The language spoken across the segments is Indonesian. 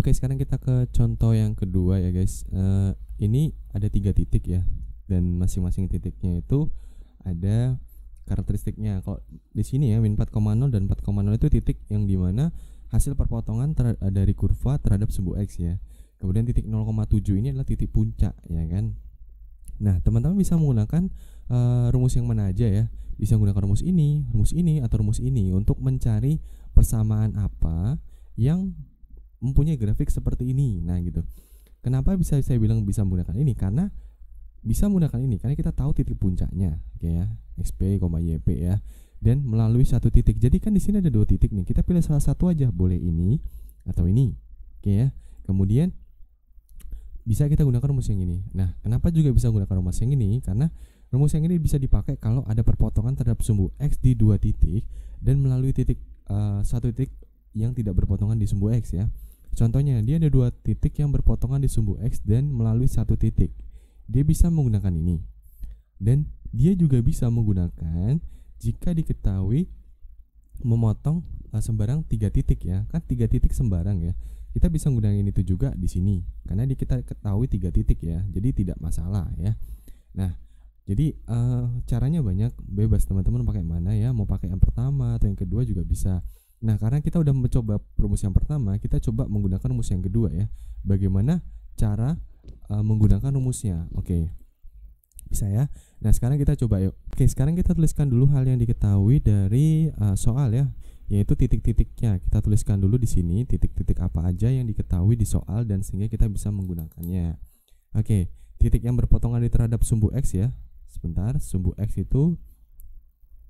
Oke, sekarang kita ke contoh yang kedua ya guys. Ini ada 3 titik ya, dan masing-masing titiknya itu ada karakteristiknya. Kalau di sini ya min 4,0 dan 4,0 itu titik yang dimana hasil perpotongan dari kurva terhadap sumbu X ya. Kemudian titik 0,7 ini adalah titik puncak ya kan. Nah, teman-teman bisa menggunakan rumus yang mana aja ya. Bisa menggunakan rumus ini, atau rumus ini untuk mencari persamaan apa yang mempunyai grafik seperti ini. Nah, gitu. Kenapa bisa saya bilang bisa menggunakan ini? Karena bisa menggunakan ini karena kita tahu titik puncaknya, oke ya, XP, YP ya. Dan melalui satu titik. Jadi kan di sini ada 2 titik nih. Kita pilih salah satu aja, boleh ini atau ini. Oke ya. Kemudian bisa kita gunakan rumus yang ini. Nah, kenapa juga bisa gunakan rumus yang ini? Karena rumus yang ini bisa dipakai kalau ada perpotongan terhadap sumbu X di 2 titik dan melalui titik satu titik yang tidak berpotongan di sumbu X ya. Contohnya, dia ada 2 titik yang berpotongan di sumbu X dan melalui satu titik. Dia bisa menggunakan ini. Dan dia juga bisa menggunakan jika diketahui memotong sembarang 3 titik ya. Kan 3 titik sembarang ya. Kita bisa menggunakan itu juga di sini karena kita ketahui 3 titik ya. Jadi tidak masalah ya. Nah, jadi caranya banyak, bebas teman-teman pakai mana ya. Mau pakai yang pertama atau yang kedua juga bisa. Nah, karena kita udah mencoba rumus yang pertama, kita coba menggunakan rumus yang kedua ya. Bagaimana cara menggunakan rumusnya? Oke, bisa ya. Nah, sekarang kita coba yuk. Oke, sekarang kita tuliskan dulu hal yang diketahui dari soal ya, yaitu titik-titiknya. Kita tuliskan dulu di sini titik-titik apa aja yang diketahui di soal dan sehingga kita bisa menggunakannya. Oke, titik yang berpotongan di terhadap sumbu X ya. Sebentar, sumbu X itu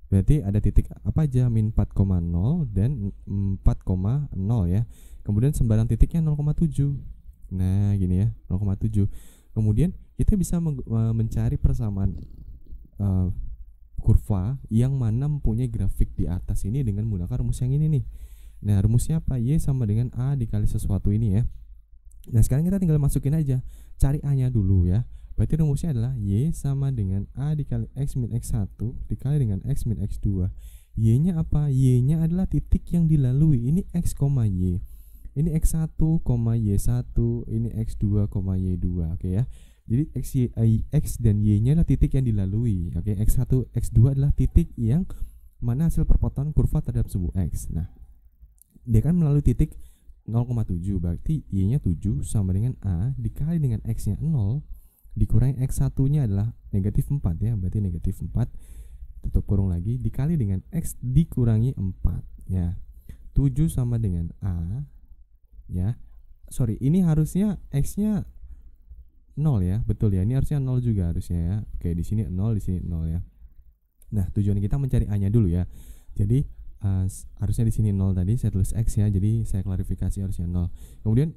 berarti ada titik apa aja, min 4,0 dan 4,0 ya. Kemudian sembarang titiknya 0,7. Nah, gini ya, 0,7. Kemudian kita bisa mencari persamaan kurva yang mana mempunyai grafik di atas ini dengan menggunakan rumus yang ini nih. Nah, rumusnya apa? Y sama dengan A dikali sesuatu ini ya. Nah, sekarang kita tinggal masukin aja. Cari A-nya dulu ya. Berarti rumusnya adalah Y sama dengan A dikali X min X1 dikali dengan X min X2. Y-nya apa? Y-nya adalah titik yang dilalui. Ini X, Y. Ini X1, Y1, ini X2, Y2. Oke ya. Jadi X dan Y-nya adalah titik yang dilalui. Oke, X1, X2 adalah titik yang mana hasil perpotongan kurva terhadap sumbu X. Nah, dia kan melalui titik 0,7, berarti Y-nya 7 sama dengan A dikali dengan X-nya 0 dikurangi X1-nya adalah negatif 4 ya, berarti negatif 4 tutup kurung lagi dikali dengan X dikurangi 4 ya. 7 sama dengan A ya. Sorry, ini harusnya X-nya 0 ya, betul ya, ini harusnya 0 juga harusnya ya. Oke, di sini 0, di sini 0 ya. Nah, tujuan kita mencari A-nya dulu ya. Jadi harusnya di sini 0 tadi, saya tulis X ya, jadi saya klarifikasi harusnya 0. Kemudian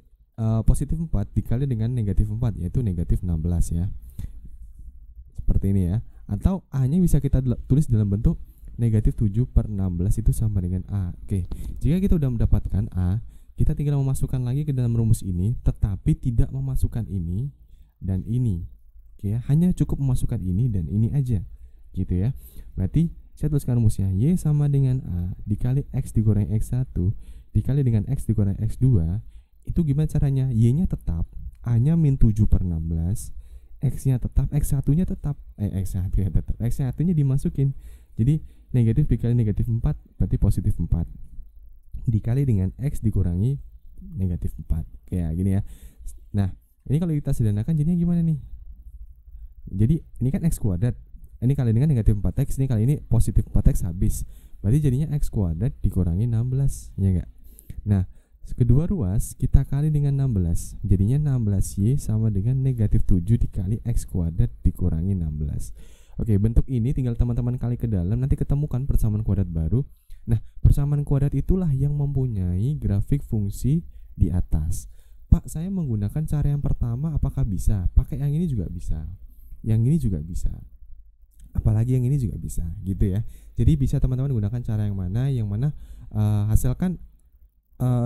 positif 4 dikali dengan negatif 4 yaitu negatif 16 ya. Seperti ini ya. Atau A-nya bisa kita tulis dalam bentuk negatif 7/16 itu sama dengan A. Oke, jika kita sudah mendapatkan A, kita tinggal memasukkan lagi ke dalam rumus ini, tetapi tidak memasukkan ini dan ini. Oke ya, hanya cukup memasukkan ini dan ini aja. Gitu ya. Berarti saya tuliskan rumusnya Y sama dengan A dikali X dikurangi X1 dikali dengan X dikurangi X2. Itu gimana caranya? Y-nya tetap, A-nya min 7/16, X-nya tetap, X1-nya tetap, X1-nya tetap, X1-nya dimasukin. Jadi negatif dikali negatif 4 berarti positif 4 dikali dengan X dikurangi negatif 4. Kayak gini ya. Nah, ini kalau kita sederhanakan jadinya gimana nih? Jadi ini kan X kuadrat, ini kali dengan negatif 4X, ini kali ini positif 4X habis. Berarti jadinya X kuadrat dikurangi 16, ya enggak? Nah, kedua ruas kita kali dengan 16, jadinya 16Y sama dengan negatif 7 dikali X kuadrat dikurangi 16. Oke, bentuk ini tinggal teman-teman kali ke dalam, nanti ketemukan persamaan kuadrat baru. Nah, persamaan kuadrat itulah yang mempunyai grafik fungsi di atas. Pak, saya menggunakan cara yang pertama, apakah bisa? Pakai yang ini juga bisa, yang ini juga bisa, apalagi yang ini juga bisa, gitu ya. Jadi bisa teman-teman gunakan cara yang mana hasilkan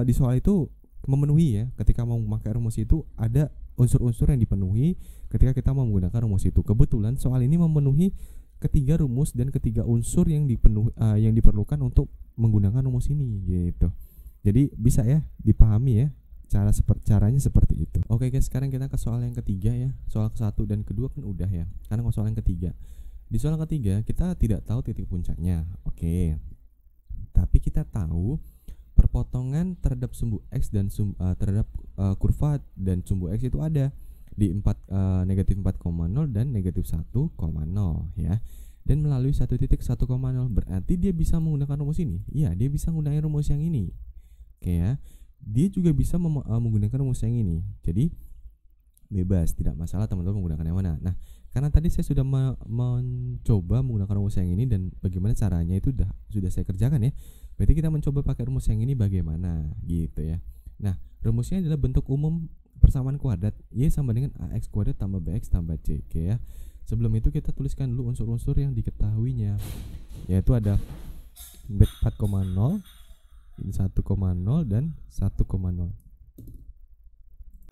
di soal itu memenuhi ya. Ketika mau memakai rumus itu ada unsur-unsur yang dipenuhi ketika kita mau menggunakan rumus itu. Kebetulan soal ini memenuhi ketiga rumus dan ketiga unsur yang diperlukan untuk menggunakan rumus ini gitu. Jadi bisa ya dipahami ya. Caranya seperti itu. Oke guys, sekarang kita ke soal yang ketiga ya. Soal ke-1 dan kedua kan udah ya. Sekarang ke soal yang ketiga. Di soal ketiga kita tidak tahu titik puncaknya. Oke. Tapi kita tahu perpotongan terhadap sumbu X dan terhadap kurva dan sumbu X itu ada di negatif 4,0 dan negatif 1,0 ya. Dan melalui satu titik 1,0, berarti dia bisa menggunakan rumus ini. Iya, dia bisa menggunakan rumus yang ini. Oke ya. Dia juga bisa menggunakan rumus yang ini. Jadi bebas, tidak masalah teman-teman menggunakan yang mana. Nah, karena tadi saya sudah mencoba menggunakan rumus yang ini dan bagaimana caranya itu sudah saya kerjakan ya. Berarti kita mencoba pakai rumus yang ini bagaimana gitu ya. Nah, rumusnya adalah bentuk umum persamaan kuadrat Y sama dengan AX kuadrat tambah BX tambah C. Oke ya. Sebelum itu kita tuliskan dulu unsur-unsur yang diketahuinya. Yaitu ada B 4,0, 1,0 dan 1,0.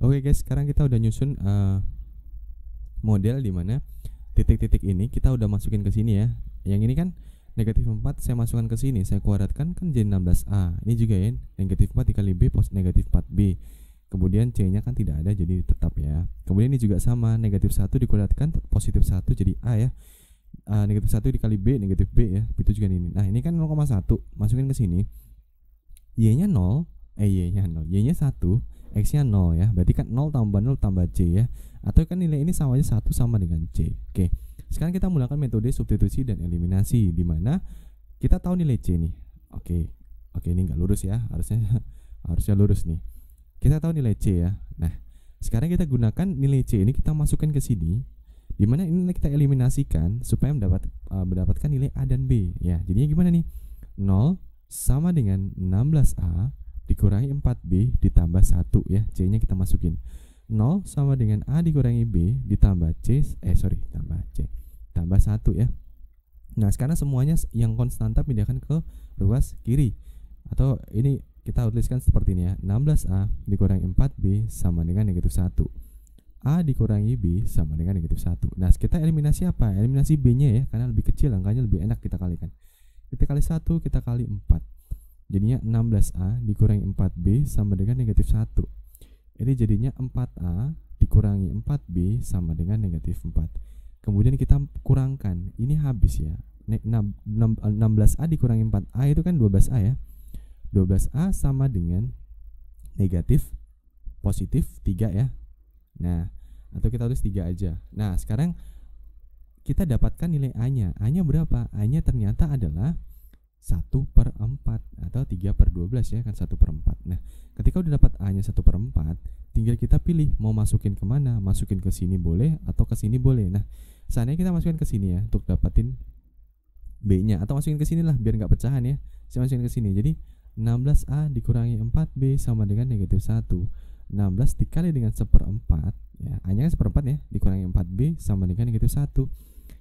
Oke guys, sekarang kita udah nyusun model di mana titik-titik ini kita udah masukin ke sini ya. Yang ini kan negatif 4 saya masukkan ke sini, saya kuadratkan kan jadi 16A. Ini juga ya, negatif 4 dikali B negatif 4B. Kemudian C nya kan tidak ada jadi tetap ya. Kemudian ini juga sama, negatif 1 dikuadratkan positif 1 jadi A ya. Negatif 1 dikali B negatif B ya. Itu juga ini. Nah, ini kan 0,1, masukin ke sini. Y-nya 0, Y-nya 0, Y-nya 1, X-nya 0 ya. Berarti kan 0 tambah 0 tambah C ya. Atau kan nilai ini sama aja 1 sama dengan C. Oke. Sekarang kita menggunakan metode substitusi dan eliminasi di mana kita tahu nilai C nih. Oke, ini enggak lurus ya. Harusnya lurus nih. Kita tahu nilai C ya. Nah, sekarang kita gunakan nilai C ini kita masukkan ke sini. Di mana ini kita eliminasikan supaya mendapatkan nilai A dan B ya. Jadinya gimana nih? 0 sama dengan 16A dikurangi 4B ditambah 1 ya. C-nya kita masukin. 0 sama dengan A dikurangi B ditambah tambah C tambah 1 ya. Nah, sekarang semuanya yang konstanta pindahkan ke ruas kiri. Atau ini kita tuliskan seperti ini ya. 16A dikurangi 4B sama dengan negatif 1. A dikurangi B sama dengan negatif 1. Nah, kita eliminasi apa? Eliminasi B-nya ya, karena lebih kecil angkanya lebih enak kita kalikan. Kita kali 1, kita kali 4. Jadinya 16A dikurangi 4B sama dengan negatif 1. Ini jadinya 4A dikurangi 4B sama dengan negatif 4. Kemudian kita kurangkan, ini habis ya. 16A dikurangi 4A itu kan 12A ya. 12A sama dengan negatif positif 3 ya. Nah, atau kita tulis 3 aja. Nah, sekarang kita dapatkan nilai A-nya. A-nya berapa? A-nya ternyata adalah 1/4 atau 3/12 ya kan, 1/4. Nah, ketika udah dapat A-nya 1/4, tinggal kita pilih mau masukin kemana. Masukin ke sini boleh atau ke sini boleh. Nah, seandainya kita masukin ke sini ya untuk dapatin B-nya, atau masukin ke sini lah biar nggak pecahan ya. Saya masukin ke sini. Jadi 16A dikurangi 4B sama dengan negatif 1. 16 dikali dengan 1/4 ya. A-nya kan 1/4 ya, dikurangi 4B sama dengan negatif 1.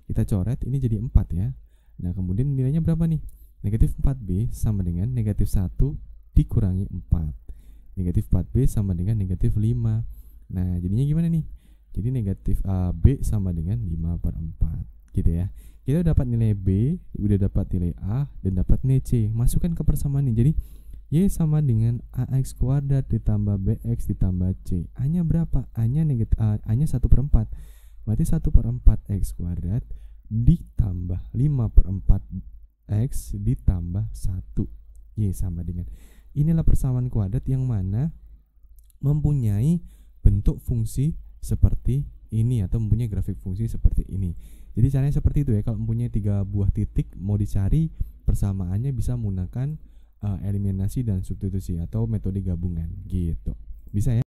Kita coret, ini jadi 4 ya. Nah, kemudian nilainya berapa nih? Negatif 4B sama dengan negatif 1 dikurangi 4. Negatif 4B sama dengan negatif 5. Nah, jadinya gimana nih? Jadi negatif B sama dengan 5/4 gitu ya. Kita dapat nilai B, udah dapat nilai A, dan dapat nilai C. Masukkan ke persamaan ini. Jadi Y sama dengan AX kuadrat ditambah BX ditambah C. A-nya berapa? A-nya negatif, A-nya 1/4. Berarti 1/4 X kuadrat ditambah 5/4 X ditambah 1 Y sama dengan. Inilah persamaan kuadrat yang mana mempunyai bentuk fungsi seperti ini atau mempunyai grafik fungsi seperti ini. Jadi caranya seperti itu ya. Kalau mempunyai 3 buah titik mau dicari persamaannya bisa menggunakan eliminasi dan substitusi atau metode gabungan gitu. Bisa ya.